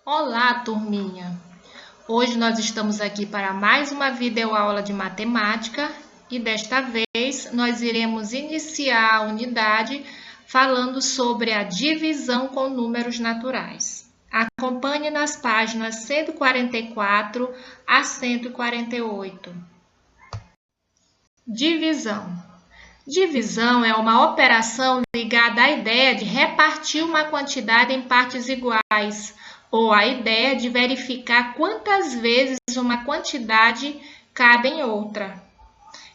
Olá, turminha! Hoje nós estamos aqui para mais uma videoaula de matemática e desta vez nós iremos iniciar a unidade falando sobre a divisão com números naturais. Acompanhe nas páginas 144 a 148. Divisão. Divisão é uma operação ligada à ideia de repartir uma quantidade em partes iguais, ou a ideia de verificar quantas vezes uma quantidade cabe em outra.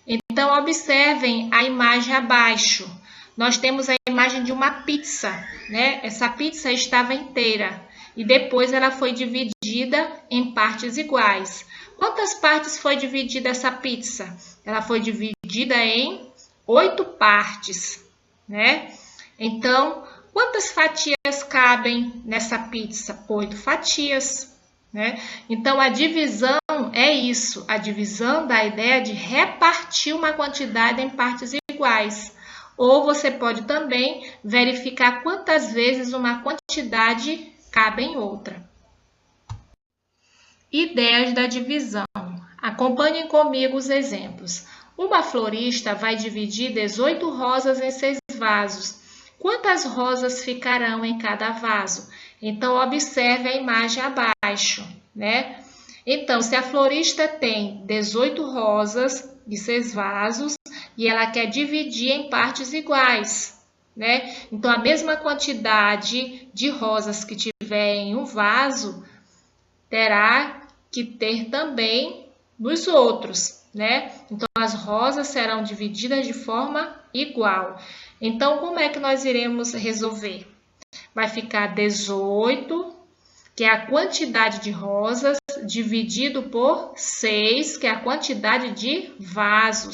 Então, observem a imagem abaixo. Nós temos a imagem de uma pizza, né? Essa pizza estava inteira e depois ela foi dividida em partes iguais. Quantas partes foi dividida essa pizza? Ela foi dividida em 8 partes, né? Então, quantas fatias cabem nessa pizza? 8 fatias, né? Então, a divisão é isso, a divisão da ideia de repartir uma quantidade em partes iguais. Ou você pode também verificar quantas vezes uma quantidade cabe em outra. Ideias da divisão. Acompanhem comigo os exemplos. Uma florista vai dividir 18 rosas em 6 vasos. Quantas rosas ficarão em cada vaso? Então, observe a imagem abaixo, né? Então, se a florista tem 18 rosas de 6 vasos e ela quer dividir em partes iguais, né? Então, a mesma quantidade de rosas que tiver em um vaso terá que ter também nos outros, né? Então, as rosas serão divididas de forma igual. Então, como é que nós iremos resolver? Vai ficar 18, que é a quantidade de rosas, dividido por 6, que é a quantidade de vasos.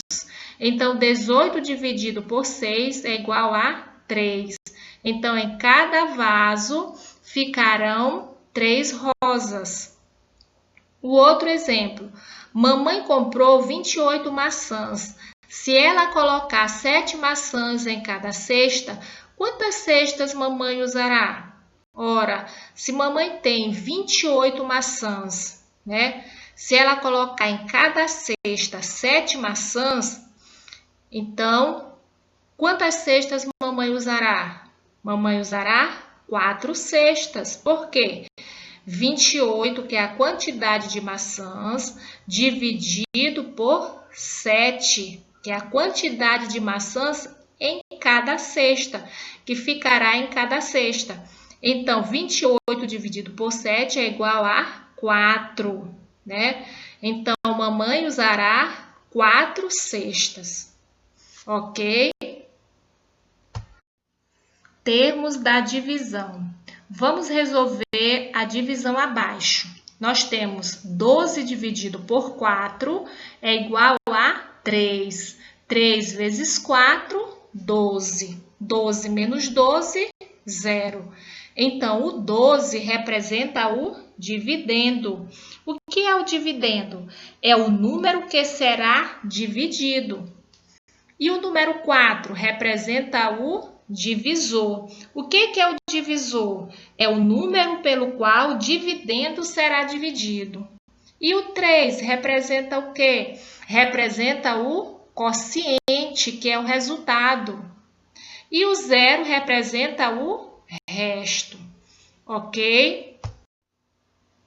Então, 18 dividido por 6 é igual a 3. Então, em cada vaso ficarão 3 rosas. O outro exemplo, mamãe comprou 28 maçãs. Se ela colocar 7 maçãs em cada cesta, quantas cestas mamãe usará? Ora, se mamãe tem 28 maçãs, né? Se ela colocar em cada cesta 7 maçãs, então, quantas cestas mamãe usará? Mamãe usará 4 cestas. Por quê? 28, que é a quantidade de maçãs, dividido por 7, que é a quantidade de maçãs em cada cesta, que ficará em cada cesta. Então, 28 dividido por 7 é igual a 4, né? Então, mamãe usará 4 cestas, ok? Termos da divisão. Vamos resolver a divisão abaixo. Nós temos 12 dividido por 4 é igual a 3. 3 vezes 4, 12. 12 menos 12, 0. Então, o 12 representa o dividendo. O que é o dividendo? É o número que será dividido. E o número 4 representa o divisor. O que é o divisor? É o número pelo qual o dividendo será dividido. E o 3 representa o quê? Representa o quociente, que é o resultado. E o 0 representa o resto, ok?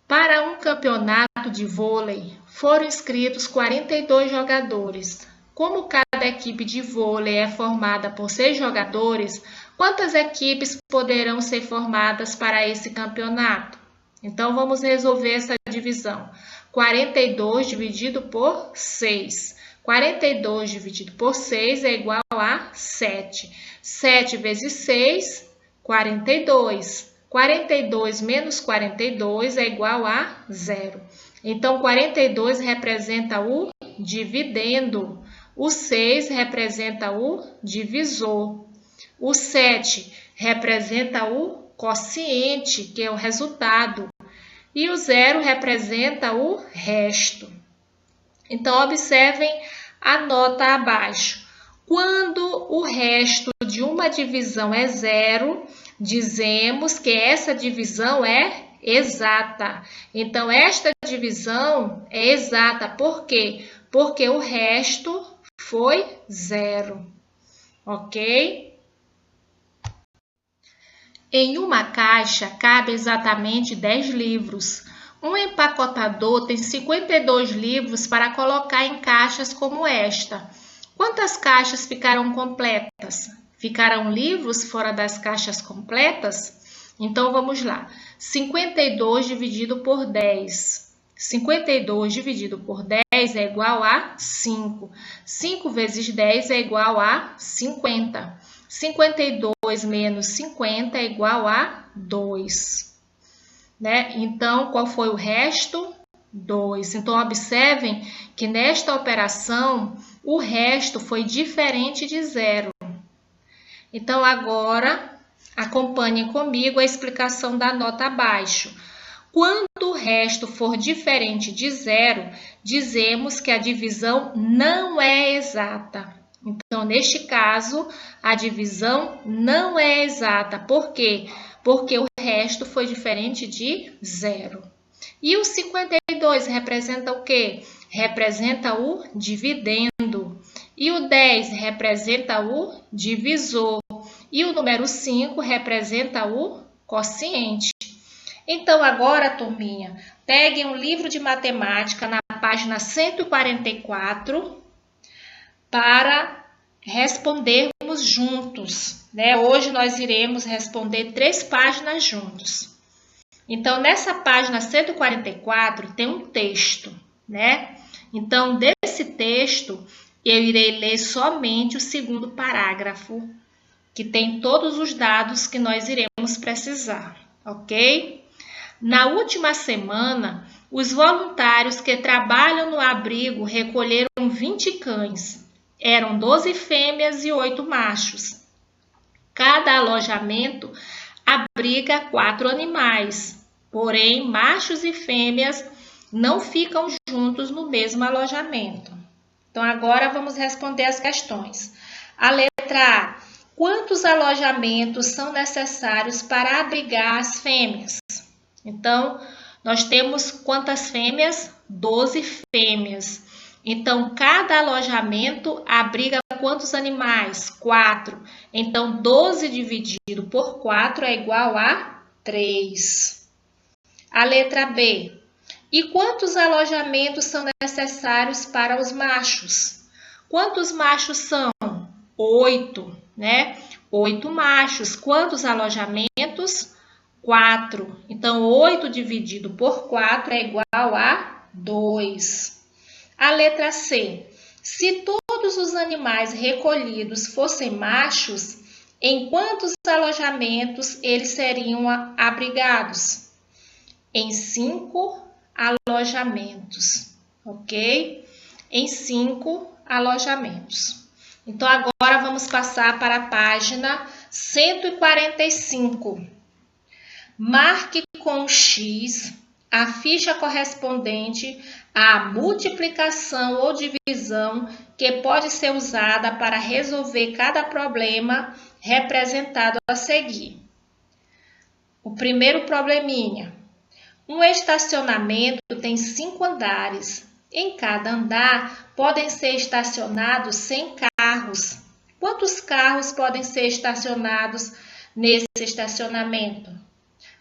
Para um campeonato de vôlei, foram inscritos 42 jogadores. Como cada equipe de vôlei é formada por 6 jogadores, quantas equipes poderão ser formadas para esse campeonato? Então, vamos resolver essa divisão. 42 dividido por 6. 42 dividido por 6 é igual a 7. 7 vezes 6, 42. 42 menos 42 é igual a 0. Então, 42 representa o dividendo. O 6 representa o divisor. O 7 representa o quociente, que é o resultado. E o 0 representa o resto. Então, observem a nota abaixo. Quando o resto de uma divisão é 0, dizemos que essa divisão é exata. Então, esta divisão é exata. Por quê? Porque o resto foi 0. Ok? Em uma caixa cabe exatamente 10 livros. Um empacotador tem 52 livros para colocar em caixas como esta. Quantas caixas ficarão completas? Ficarão livros fora das caixas completas? Então vamos lá. 52 dividido por 10. 52 dividido por 10 é igual a 5. 5 vezes 10 é igual a 50. 52 menos 50 é igual a 2. Né? Então, qual foi o resto? 2. Então, observem que nesta operação, o resto foi diferente de 0. Então, agora, acompanhem comigo a explicação da nota abaixo. Quando o resto for diferente de 0, dizemos que a divisão não é exata. Então, neste caso, a divisão não é exata. Por quê? Porque o resto foi diferente de 0. E o 52 representa o quê? Representa o dividendo. E o 10 representa o divisor. E o número 5 representa o quociente. Então, agora, turminha, peguem um livro de matemática na página 144 para respondermos juntos, né? Hoje nós iremos responder 3 páginas juntos. Então, nessa página 144 tem um texto, né? Então, desse texto, eu irei ler somente o segundo parágrafo, que tem todos os dados que nós iremos precisar, ok? Na última semana, os voluntários que trabalham no abrigo recolheram 20 cães. Eram 12 fêmeas e 8 machos. Cada alojamento abriga 4 animais, porém, machos e fêmeas não ficam juntos no mesmo alojamento. Então, agora vamos responder as questões. A letra A. Quantos alojamentos são necessários para abrigar as fêmeas? Então, nós temos quantas fêmeas? 12 fêmeas. Então, cada alojamento abriga quantos animais? 4. Então, 12 dividido por 4 é igual a 3. A letra B. E quantos alojamentos são necessários para os machos? Quantos machos são? 8, né? 8 machos. Quantos alojamentos? 4. Então, 8 dividido por 4 é igual a 2. A letra C. Se todos os animais recolhidos fossem machos, em quantos alojamentos eles seriam abrigados? Em 5 alojamentos, ok? Em 5 alojamentos. Então, agora vamos passar para a página 145. Marque com X a ficha correspondente à multiplicação ou divisão que pode ser usada para resolver cada problema representado a seguir. O primeiro probleminha. Um estacionamento tem 5 andares. Em cada andar podem ser estacionados 100 carros. Quantos carros podem ser estacionados nesse estacionamento?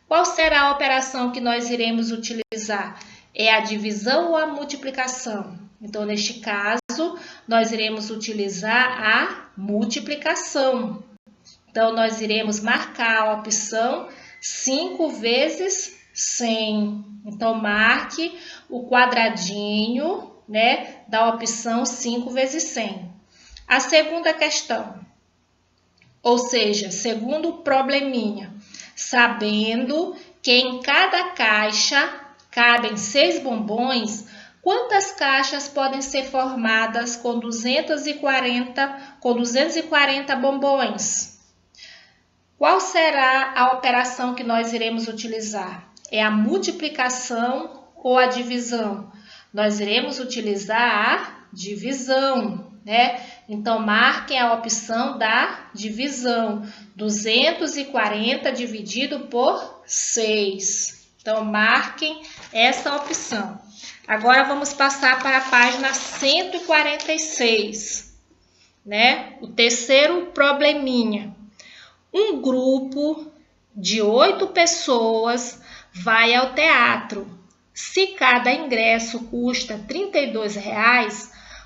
Qual será a operação que nós iremos utilizar? É a divisão ou a multiplicação? Então, neste caso, nós iremos utilizar a multiplicação. Então, nós iremos marcar a opção 5 vezes 100. Então, marque o quadradinho, né, da opção 5 vezes 100. A segunda questão, ou seja, segundo probleminha. Sabendo que em cada caixa cabem 6 bombons, quantas caixas podem ser formadas com 240 bombons? Qual será a operação que nós iremos utilizar? É a multiplicação ou a divisão? Nós iremos utilizar a divisão, né? Então, marquem a opção da divisão. 240 dividido por 6. Então, marquem essa opção. Agora, vamos passar para a página 146, né? O terceiro probleminha. Um grupo de 8 pessoas vai ao teatro. Se cada ingresso custa R$ 32,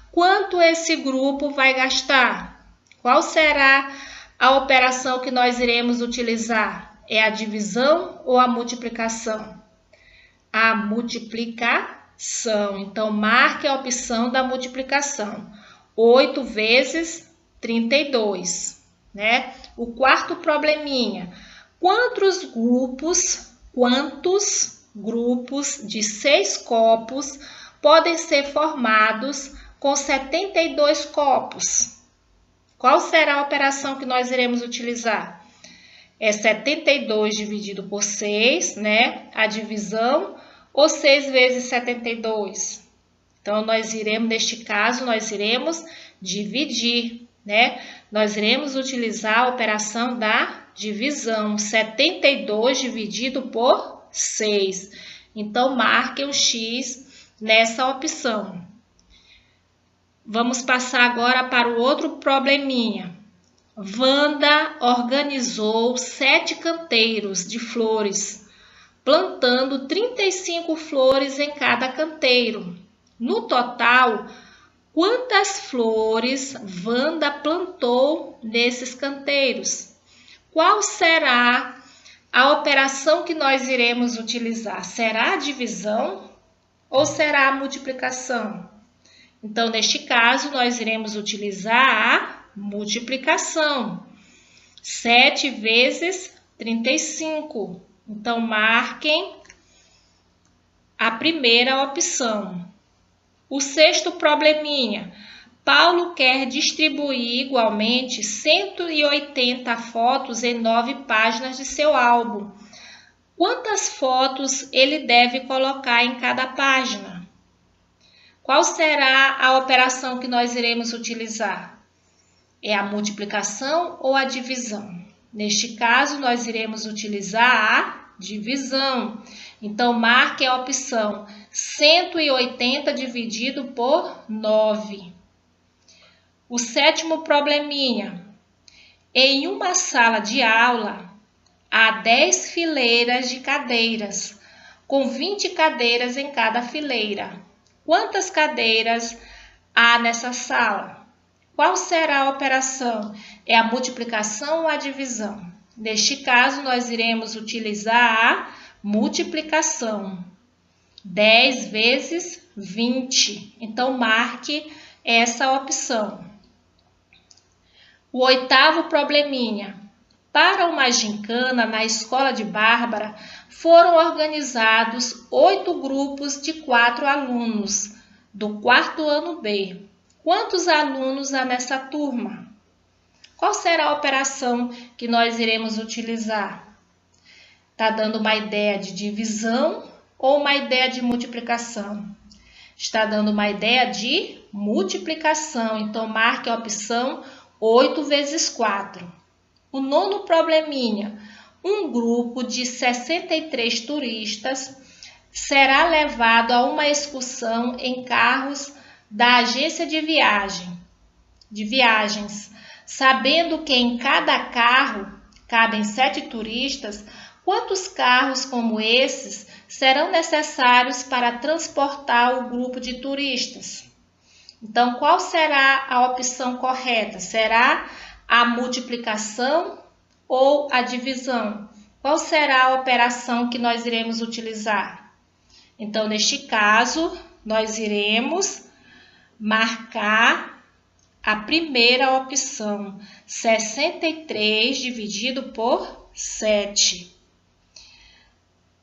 quanto esse grupo vai gastar? Qual será a operação que nós iremos utilizar? É a divisão ou a multiplicação? A multiplicação. Então, marque a opção da multiplicação. 8 vezes 32, né? O quarto probleminha. Quantos grupos de 6 copos podem ser formados com 72 copos? Qual será a operação que nós iremos utilizar? É 72 dividido por 6, né? A divisão, ou 6 vezes 72. Então, neste caso, nós iremos dividir, né? Nós iremos utilizar a operação da divisão. 72 dividido por 6. Então, marquem o X nessa opção. Vamos passar agora para o outro probleminha. Wanda organizou 7 canteiros de flores, plantando 35 flores em cada canteiro. No total, quantas flores Wanda plantou nesses canteiros? Qual será a operação que nós iremos utilizar? Será a divisão ou será a multiplicação? Então, neste caso, nós iremos utilizar a multiplicação. 7 vezes 35. Então, marquem a primeira opção. O sexto probleminha. Paulo quer distribuir igualmente 180 fotos em 9 páginas de seu álbum. Quantas fotos ele deve colocar em cada página? Qual será a operação que nós iremos utilizar? É a multiplicação ou a divisão? Neste caso, nós iremos utilizar a divisão. Então, marque a opção 180 dividido por 9. O sétimo probleminha. Em uma sala de aula, há 10 fileiras de cadeiras, com 20 cadeiras em cada fileira. Quantas cadeiras há nessa sala? Qual será a operação? É a multiplicação ou a divisão? Neste caso, nós iremos utilizar a multiplicação. 10 vezes 20. Então, marque essa opção. O oitavo probleminha. Para uma gincana na escola de Bárbara, foram organizados 8 grupos de 4 alunos do quarto ano B. Quantos alunos há nessa turma? Qual será a operação que nós iremos utilizar? Está dando uma ideia de divisão ou uma ideia de multiplicação? Está dando uma ideia de multiplicação. Então, marque a opção 8 vezes 4. O nono probleminha. Um grupo de 63 turistas será levado a uma excursão em carros da agência de viagens. Sabendo que em cada carro cabem 7 turistas, quantos carros como esses serão necessários para transportar o grupo de turistas? Então, qual será a opção correta? Será a multiplicação ou a divisão? Qual será a operação que nós iremos utilizar? Então, neste caso, nós iremos marcar a primeira opção, 63 dividido por 7.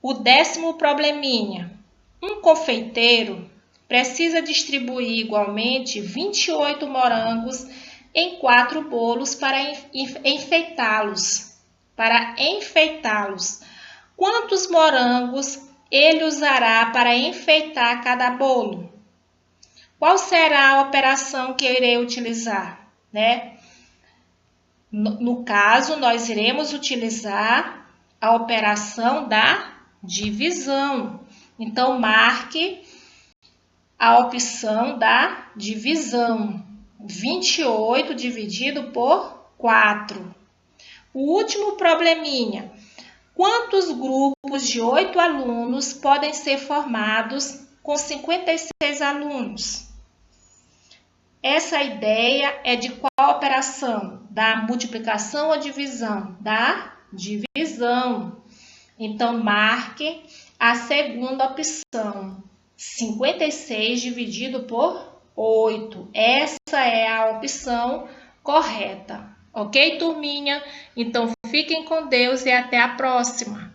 O décimo probleminha. Um confeiteiro precisa distribuir igualmente 28 morangos em 4 bolos para enfeitá-los. Quantos morangos ele usará para enfeitar cada bolo? Qual será a operação que eu irei utilizar, né? No caso, nós iremos utilizar a operação da divisão. Então, marque a opção da divisão. 28 dividido por 4. O último probleminha. Quantos grupos de 8 alunos podem ser formados com 56 alunos? Essa ideia é de qual operação? Da multiplicação ou divisão? Da divisão. Então, marque a segunda opção. 56 dividido por 8. Essa é a opção correta. Ok, turminha? Então, fiquem com Deus e até a próxima.